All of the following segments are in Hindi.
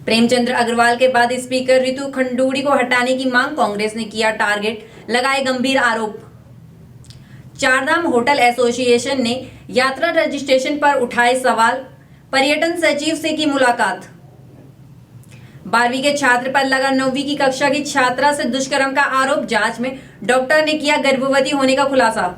प्रेमचंद्र अग्रवाल के बाद स्पीकर रितु खंडूड़ी को हटाने की मांग, कांग्रेस ने किया टारगेट, लगाए गंभीर आरोप। चारधाम होटल एसोसिएशन ने यात्रा रजिस्ट्रेशन पर उठाए सवाल, पर्यटन सचिव से की मुलाकात। 12वीं के छात्र पर लगा 9वीं की कक्षा की छात्रा से दुष्कर्म का आरोप, जांच में डॉक्टर ने किया गर्भवती होने का खुलासा।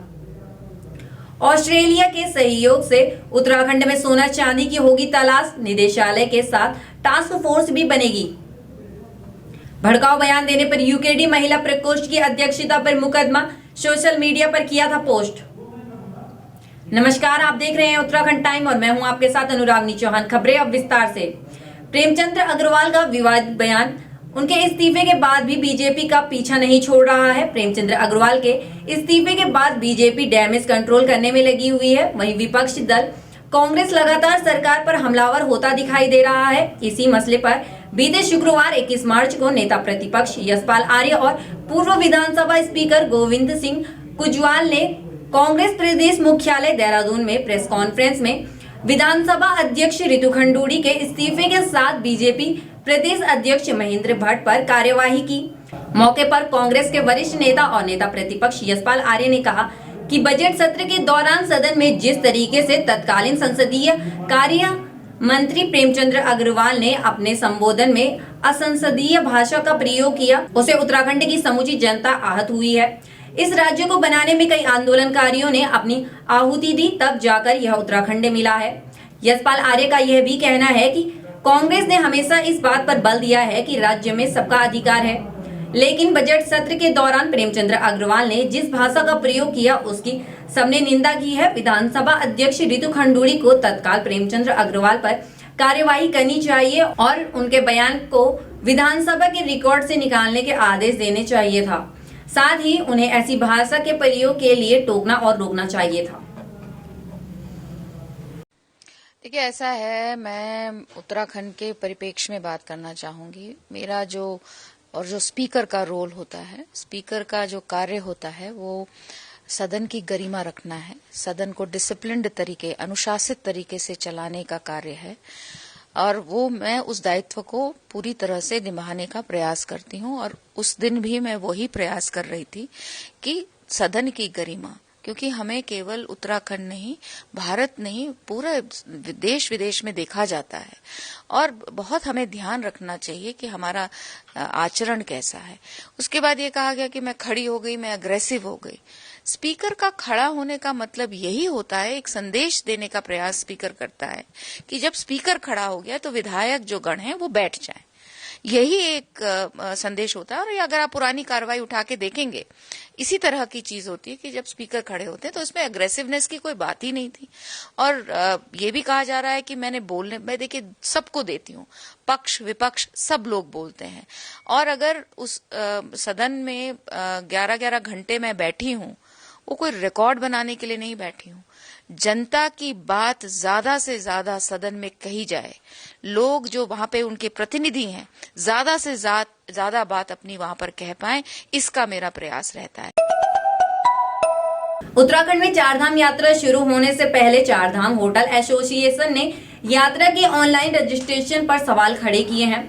ऑस्ट्रेलिया के सहयोग से उत्तराखंड में सोना चांदी की होगी तलाश, निदेशालय के साथ टास्क फोर्स भी बनेगी। भड़काऊ बयान देने पर यूकेडी महिला प्रकोष्ठ की अध्यक्षता पर मुकदमा, सोशल मीडिया पर किया था पोस्ट। नमस्कार, आप देख रहे हैं उत्तराखंड टाइम और मैं हूं आपके साथ अनुरागनी चौहान। खबरें अब विस्तार से। प्रेमचंद्र अग्रवाल का विवादित बयान, उनके इस्तीफे के बाद भी बीजेपी का पीछा नहीं छोड़ रहा है। प्रेमचंद्र अग्रवाल के इस्तीफे के बाद बीजेपी डैमेज कंट्रोल करने में लगी हुई है। वहीं विपक्षी दल कांग्रेस लगातार सरकार पर हमलावर होता दिखाई दे रहा है। इसी मसले पर बीते शुक्रवार 21 मार्च को नेता प्रतिपक्ष यशपाल आर्य और पूर्व विधानसभा स्पीकर गोविंद सिंह कुजवाल ने कांग्रेस प्रदेश मुख्यालय देहरादून में प्रेस कॉन्फ्रेंस में विधानसभा अध्यक्ष रितु खंडूड़ी के इस्तीफे के साथ बीजेपी प्रदेश अध्यक्ष महेंद्र भट्ट पर कार्यवाही की। मौके पर कांग्रेस के वरिष्ठ नेता और नेता प्रतिपक्ष यशपाल आर्य ने कहा कि बजट सत्र के दौरान सदन में जिस तरीके से तत्कालीन संसदीय कार्य मंत्री प्रेमचंद्र अग्रवाल ने अपने संबोधन में असंसदीय भाषा का प्रयोग किया, उसे उत्तराखंड की समूची जनता आहत हुई है। इस राज्य को बनाने में कई आंदोलनकारियों ने अपनी आहुति दी, तब जाकर यह उत्तराखंड मिला है। यशपाल आर्य का यह भी कहना है कि कांग्रेस ने हमेशा इस बात पर बल दिया है कि राज्य में सबका अधिकार है, लेकिन बजट सत्र के दौरान प्रेमचंद्र अग्रवाल ने जिस भाषा का प्रयोग किया उसकी सबने निंदा की है। विधानसभा अध्यक्ष रितु खंडूड़ी को तत्काल प्रेमचंद्र अग्रवाल पर कार्यवाही करनी चाहिए और उनके बयान को विधानसभा के रिकॉर्ड से निकालने के आदेश देने चाहिए था। साथ ही उन्हें ऐसी भाषा के प्रयोग के लिए टोकना और रोकना चाहिए था। देखिए, ऐसा है, मैं उत्तराखंड के परिप्रेक्ष्य में बात करना चाहूंगी। मेरा जो स्पीकर का रोल होता है, स्पीकर का जो कार्य होता है, वो सदन की गरिमा रखना है, सदन को डिसिप्लिन्ड तरीके, अनुशासित तरीके से चलाने का कार्य है और वो मैं उस दायित्व को पूरी तरह से निभाने का प्रयास करती हूँ। और उस दिन भी मैं वही प्रयास कर रही थी कि सदन की गरिमा, क्योंकि हमें केवल उत्तराखंड नहीं, भारत नहीं, पूरे देश विदेश में देखा जाता है और बहुत हमें ध्यान रखना चाहिए कि हमारा आचरण कैसा है। उसके बाद ये कहा गया कि मैं खड़ी हो गई, मैं अग्रेसिव हो गई। स्पीकर का खड़ा होने का मतलब यही होता है, एक संदेश देने का प्रयास स्पीकर करता है कि जब स्पीकर खड़ा हो गया तो विधायक जो गण है वो बैठ जाए। यही एक संदेश होता है। और अगर आप पुरानी कार्रवाई उठा के देखेंगे, इसी तरह की चीज होती है कि जब स्पीकर खड़े होते हैं तो इसमें अग्रेसिवनेस की कोई बात ही नहीं थी। और ये भी कहा जा रहा है कि मैं देखिए सबको देती हूँ, पक्ष विपक्ष सब लोग बोलते हैं। और अगर उस सदन में 11-11 घंटे मैं बैठी हूँ, वो कोई रिकॉर्ड बनाने के लिए नहीं बैठी हूँ। जनता की बात ज्यादा से ज्यादा सदन में कही जाए, लोग जो वहां पे उनके प्रतिनिधि हैं ज्यादा से ज्यादा बात अपनी वहां पर कह पाएं, इसका मेरा प्रयास रहता है। उत्तराखंड में चारधाम यात्रा शुरू होने से पहले चारधाम होटल एसोसिएशन ने यात्रा के ऑनलाइन रजिस्ट्रेशन पर सवाल खड़े किए हैं।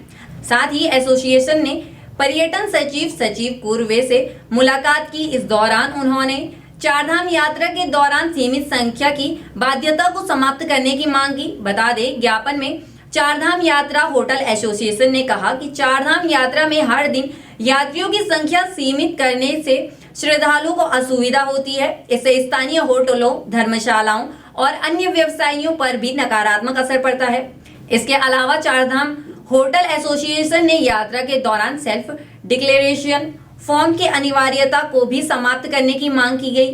साथ ही एसोसिएशन ने पर्यटन सचिव कुरवे से मुलाकात की। इस दौरान उन्होंने चारधाम यात्रा के दौरान सीमित संख्या की बाध्यता को समाप्त करने की मांग की। बता दें, ज्ञापन में चारधाम यात्रा होटल एसोसिएशन ने कहा कि चारधाम यात्रा में हर दिन यात्रियों की संख्या सीमित करने से श्रद्धालुओं को असुविधा होती है। इससे स्थानीय होटलों, धर्मशालाओं और अन्य व्यवसायियों पर भी नकारात्मक असर पड़ता है। इसके अलावा चारधाम होटल एसोसिएशन ने यात्रा के दौरान सेल्फ डिक्लेरेशन फॉर्म की अनिवार्यता को भी समाप्त करने की मांग की गई।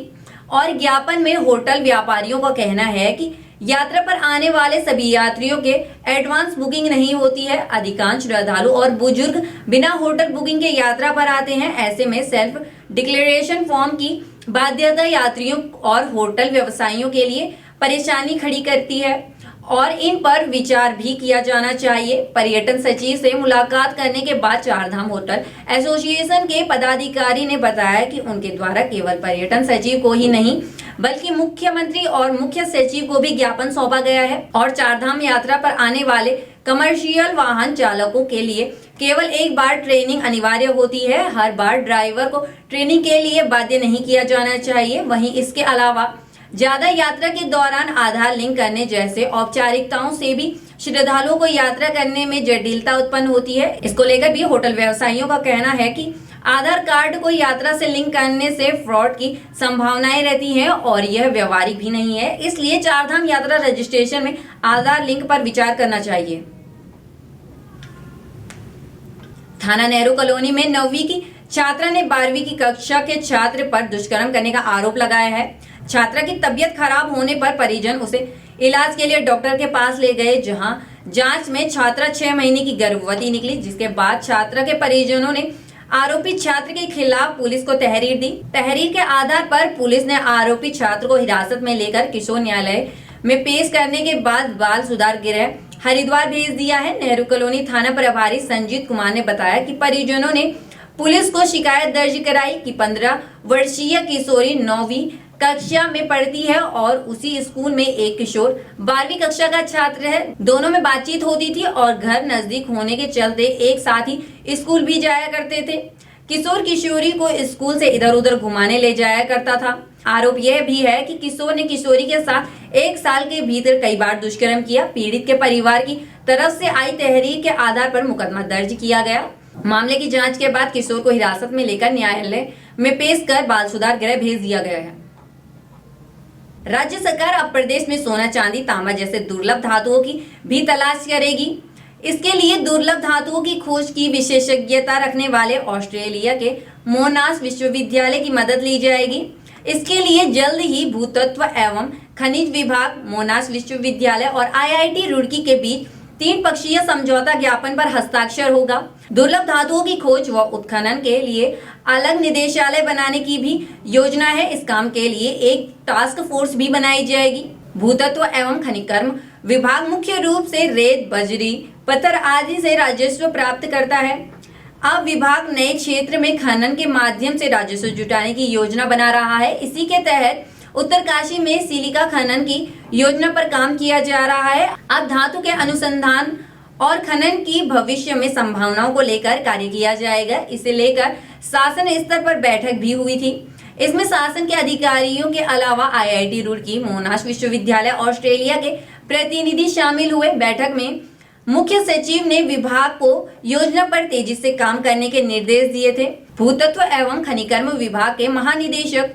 और ज्ञापन में होटल व्यापारियों का कहना है कि यात्रा पर आने वाले सभी यात्रियों के एडवांस बुकिंग नहीं होती है। अधिकांश श्रद्धालु और बुजुर्ग बिना होटल बुकिंग के यात्रा पर आते हैं। ऐसे में सेल्फ डिक्लेरेशन फॉर्म की बाध्यता यात्रियों और होटल व्यवसायियों के लिए परेशानी खड़ी करती है और इन पर विचार भी किया जाना चाहिए। पर्यटन सचिव से मुलाकात करने के बाद चारधाम होटल एसोसिएशन के पदाधिकारी ने बताया कि उनके द्वारा केवल पर्यटन सचिव को ही नहीं बल्कि मुख्यमंत्री और मुख्य सचिव को भी ज्ञापन सौंपा गया है और चारधाम यात्रा पर आने वाले कमर्शियल वाहन चालकों के लिए केवल एक बार ट्रेनिंग अनिवार्य होती है। हर बार ड्राइवर को ट्रेनिंग के लिए बाध्य नहीं किया जाना चाहिए। वहीं इसके अलावा ज्यादा यात्रा के दौरान आधार लिंक करने जैसे औपचारिकताओं से भी श्रद्धालुओं को यात्रा करने में जटिलता उत्पन्न होती है। इसको लेकर भी होटल व्यवसायियों का कहना है कि आधार कार्ड को यात्रा से लिंक करने से फ्रॉड की संभावनाएं रहती हैं और यह व्यवहारिक भी नहीं है। इसलिए चारधाम यात्रा रजिस्ट्रेशन में आधार लिंक पर विचार करना चाहिए। थाना नेहरू कॉलोनी में 9वीं की छात्रा ने 12वीं की कक्षा के छात्र पर दुष्कर्म करने का आरोप लगाया है। छात्रा की तबीयत खराब होने पर परिजन उसे इलाज के लिए डॉक्टर के पास ले गए, जहां जांच में छात्रा 6 महीने की गर्भवती निकली, जिसके बाद छात्रा के परिजनों ने आरोपी छात्र के खिलाफ पुलिस को तहरीर दी। तहरीर के आधार पर पुलिस ने आरोपी छात्र को हिरासत में लेकर किशोर न्यायालय में पेश करने के बाद बाल सुधार गृह हरिद्वार भेज दिया है। नेहरू कॉलोनी थाना प्रभारी संजीत कुमार ने बताया कि परिजनों ने पुलिस को शिकायत दर्ज कराई कि 15 वर्षीय किशोरी 9वीं कक्षा में पढ़ती है और उसी स्कूल में एक किशोर 12वीं कक्षा का छात्र है। दोनों में बातचीत होती थी और घर नजदीक होने के चलते एक साथ ही स्कूल भी जाया करते थे। किशोर किशोरी को स्कूल से इधर उधर घुमाने ले जाया करता था। आरोप यह भी है कि किशोर ने किशोरी के साथ 1 साल के भीतर कई बार दुष्कर्म किया। पीड़ित के परिवार की तरफ से आई तहरीर के आधार पर मुकदमा दर्ज किया गया। मामले की जांच के बाद किशोर को हिरासत में लेकर न्यायालय में पेश कर बाल सुधार गृह भेज दिया गया है। राज्य सरकार अब प्रदेश में सोना, चांदी, तांबा जैसे दुर्लभ धातुओं की भी तलाश करेगी। इसके लिए दुर्लभ धातुओं की खोज की विशेषज्ञता रखने वाले ऑस्ट्रेलिया के मोनाश विश्वविद्यालय की मदद ली जाएगी। इसके लिए जल्द ही भूतत्व एवं खनिज विभाग, मोनाश विश्वविद्यालय और IIT रुड़की के बीच 3 पक्षीय समझौता ज्ञापन पर हस्ताक्षर होगा। दुर्लभ धातुओं की खोज व उत्खनन के लिए अलग निदेशालय बनाने की भी योजना है। इस काम के लिए एक टास्क फोर्स भी बनाई जाएगी। भूतत्व एवं खनिकर्म विभाग मुख्य रूप से रेत, बजरी, पत्थर आदि से राजस्व प्राप्त करता है। अब विभाग नए क्षेत्र में खनन के माध्यम से राजस्व जुटाने की योजना बना रहा है। इसी के तहत उत्तरकाशी में सिलिका खनन की योजना पर काम किया जा रहा है। अब धातु के अनुसंधान और खनन की भविष्य में संभावनाओं को लेकर कार्य किया जाएगा। इसे लेकर शासन स्तर पर बैठक भी हुई थी। इसमें शासन के अधिकारियों के अलावा IIT रुड़की, मोनाश विश्वविद्यालय, ऑस्ट्रेलिया के प्रतिनिधि शामिल हुए। बैठक में मुख्य सचिव ने विभाग को योजना पर तेजी से काम करने के निर्देश दिए थे। भूतत्व एवं खनिकर्म विभाग के महानिदेशक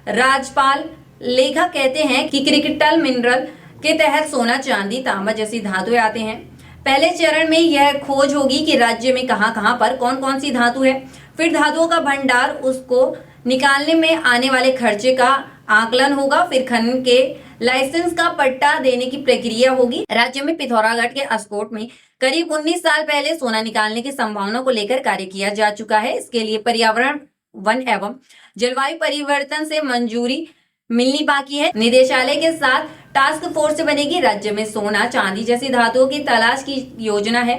राजपाल लेखा कहते हैं कि क्रिटिकल मिनरल के तहत सोना, चांदी, तांबा जैसी धातुएं आते हैं। पहले चरण में यह खोज होगी कि राज्य में कहां-कहां पर कौन-कौन सी धातु है, फिर धातुओं का भंडार, उसको निकालने में आने वाले खर्चे का आकलन होगा, फिर खनन के लाइसेंस का पट्टा देने की प्रक्रिया होगी। राज्य में पिथौरागढ़ के अस्कोट में करीब 19 साल पहले सोना निकालने की संभावना को लेकर कार्य किया जा चुका है। इसके लिए पर्यावरण, वन एवं जलवायु परिवर्तन से मंजूरी मिलनी बाकी है। निदेशालय के साथ टास्क फोर्स बनेगी। राज्य में सोना, चांदी जैसी धातुओं की तलाश की योजना है।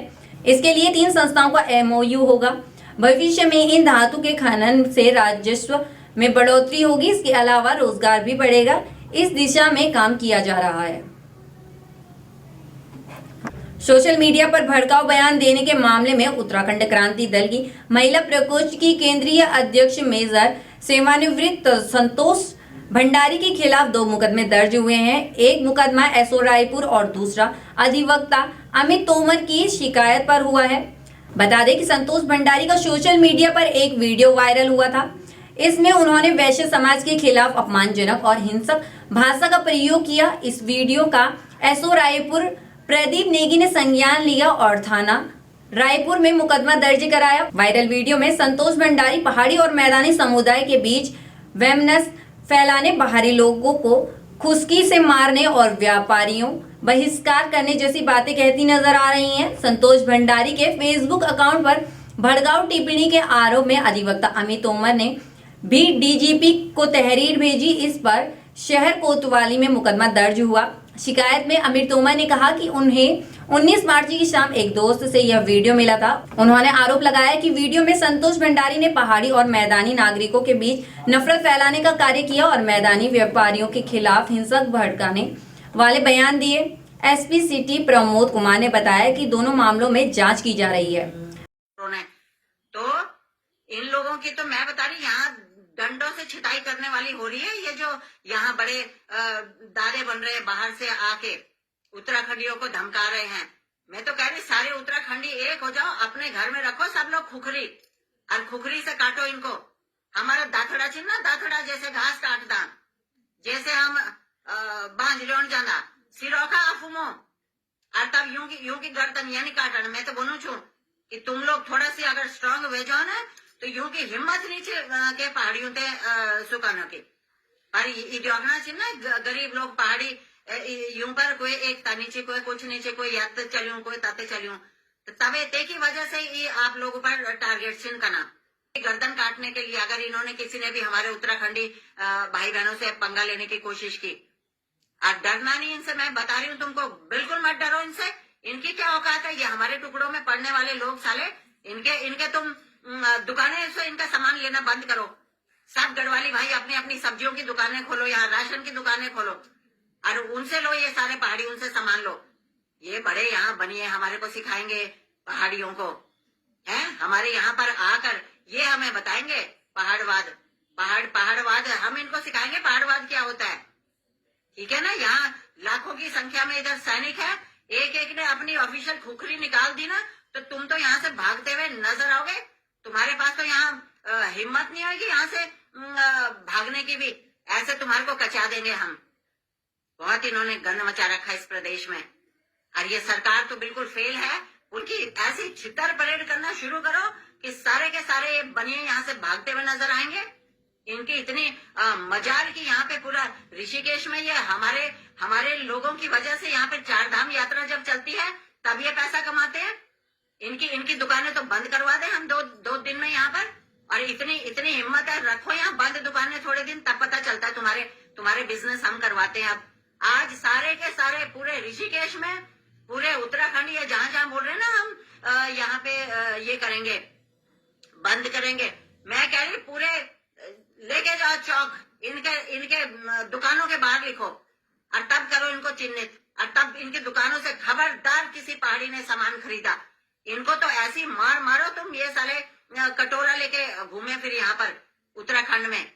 इसके लिए 3 संस्थाओं का MOU होगा। भविष्य में इन धातु के खनन से राजस्व में बढ़ोतरी होगी। इसके अलावा रोजगार भी बढ़ेगा। इस दिशा में काम किया जा रहा है। सोशल मीडिया पर भड़काऊ बयान देने के मामले में उत्तराखंड क्रांति दल की महिला प्रकोष्ठ की केंद्रीय अध्यक्ष मेजर सेवानिवृत्त संतोष भंडारी के खिलाफ 2 मुकदमे दर्ज हुए हैं। एक मुकदमा SO रायपुर और दूसरा अधिवक्ता अमित तोमर की शिकायत पर हुआ है। बता दें कि संतोष भंडारी का सोशल मीडिया पर एक वीडियो वायरल हुआ था। इसमें उन्होंने वैश्य समाज के खिलाफ अपमानजनक और हिंसक भाषा का प्रयोग किया। इस वीडियो का SO रायपुर प्रदीप नेगी ने संज्ञान लिया और थाना रायपुर में मुकदमा दर्ज कराया। वायरल वीडियो में संतोष भंडारी पहाड़ी और मैदानी समुदाय के बीच वैमनस फैलाने, बाहरी लोगों को खुशकी से मारने और व्यापारियों बहिष्कार करने जैसी बातें कहती नजर आ रही हैं। संतोष भंडारी के फेसबुक अकाउंट पर भड़काऊ टिप्पणी के आरोप में अधिवक्ता अमित तोमर ने भी DGP को तहरीर भेजी। इस पर शहर कोतवाली में मुकदमा दर्ज हुआ। शिकायत में अमित तोमर ने कहा कि उन्हें 19 मार्च की शाम एक दोस्त से यह वीडियो मिला था। उन्होंने आरोप लगाया कि वीडियो में संतोष भंडारी ने पहाड़ी और मैदानी नागरिकों के बीच नफरत फैलाने का कार्य किया और मैदानी व्यापारियों के खिलाफ हिंसक भड़काने वाले बयान दिए। एसपी सिटी प्रमोद कुमार ने बताया कि दोनों मामलों में जांच की जा रही है। तो इन लोगों की तो मैं बता रही, यहाँ डंडों से छिताई करने वाली हो रही है। ये जो यहाँ बड़े दादे बन रहे हैं बाहर से आके उत्तराखंडियों को धमका रहे हैं। मैं तो कह रही सारे उत्तराखंडी एक हो जाओ, अपने घर में रखो सब लोग खुखरी, और खुखरी से काटो इनको। हमारा दाथड़ा चिन्ह, दाथड़ा जैसे घास काटता, जैसे हम बांझ लोन जाना सिरोखा अफुमो, और तब यूं की गर्दन ये नहीं काटना। मैं तो बोलूं छू कि तुम लोग थोड़ा सी अगर स्ट्रांग हो जाओ ना, तो यूं की हिम्मत नीचे के पहाड़ियों ते सुकानो की। पर इडियोगना चिन्ह गरीब लोग पहाड़ी यूं पर कोई एक नीचे, कोई कुछ नीचे, कोई यात चलूं, कोई ताते चलूं, तो तबे ते की वजह से ये आप लोगों पर टारगेट चिन्ह करना, गर्दन काटने के लिए। अगर इन्होंने किसी ने भी हमारे उत्तराखंडी भाई बहनों से पंगा लेने की कोशिश की, और डरना नहीं इनसे, मैं बता रही हूँ तुमको, बिल्कुल मत डरो इनसे। इनकी क्या औकात है? ये हमारे टुकड़ों में पड़ने वाले लोग साले, इनके तुम दुकानें से इनका सामान लेना बंद करो। सब गढ़वाली भाई अपनी अपनी सब्जियों की दुकानें खोलो, यहाँ राशन की दुकानें खोलो, और उनसे लो ये सारे पहाड़ी, उनसे सामान लो। ये बड़े यहाँ बनिए, हमारे को सिखाएंगे पहाड़ियों को, हैं? हमारे यहाँ पर आकर ये हमें बताएंगे पहाड़वाद हम इनको सिखाएंगे पहाड़वाद क्या होता है। ठीक है ना? यहाँ लाखों की संख्या में इधर सैनिक है, एक एक ने अपनी ऑफिशियल खुखरी निकाल दी ना, तो तुम तो यहाँ से भागते हुए नजर आओगे। तुम्हारे पास तो यहाँ हिम्मत नहीं होगी यहाँ से भागने की भी। ऐसे तुम्हारे को कचा देंगे हम। बहुत इन्होंने गंद मचा रखा है इस प्रदेश में, और ये सरकार तो बिल्कुल फेल है। उनकी ऐसी छितर परेड करना शुरू करो कि सारे के सारे बनिए यहाँ से भागते हुए नजर आएंगे। इनकी इतनी मजाल की यहाँ पे पूरा ऋषिकेश में ये हमारे लोगों की वजह से यहाँ पे 4 धाम यात्रा जब चलती है तब ये पैसा कमाते हैं। इनकी दुकानें तो बंद करवा दे हम दो दिन में यहाँ पर। और इतनी हिम्मत है, रखो यहाँ बंद दुकानें थोड़े दिन, तब पता चलता है तुम्हारे बिजनेस हम करवाते हैं। अब आज सारे के सारे पूरे ऋषिकेश में, पूरे उत्तराखंड, ये जहाँ बोल रहे हैं ना हम यहाँ पे ये करेंगे, बंद करेंगे। मैं कह रही पूरे लेके जाओ चौक, इनके दुकानों के बाहर लिखो, और तब करो इनको चिन्हित, और तब इनकी दुकानों से खबरदार किसी पहाड़ी ने सामान खरीदा, इनको तो ऐसी मारो तुम। ये साले कटोरा लेके घूमे फिर यहाँ पर उत्तराखंड में।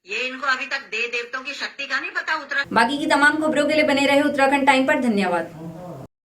ये इनको अभी तक देवताओं की शक्ति का नहीं पता। बाकी की तमाम खबरों के लिए बने रहे उत्तराखंड टाइम पर। धन्यवाद।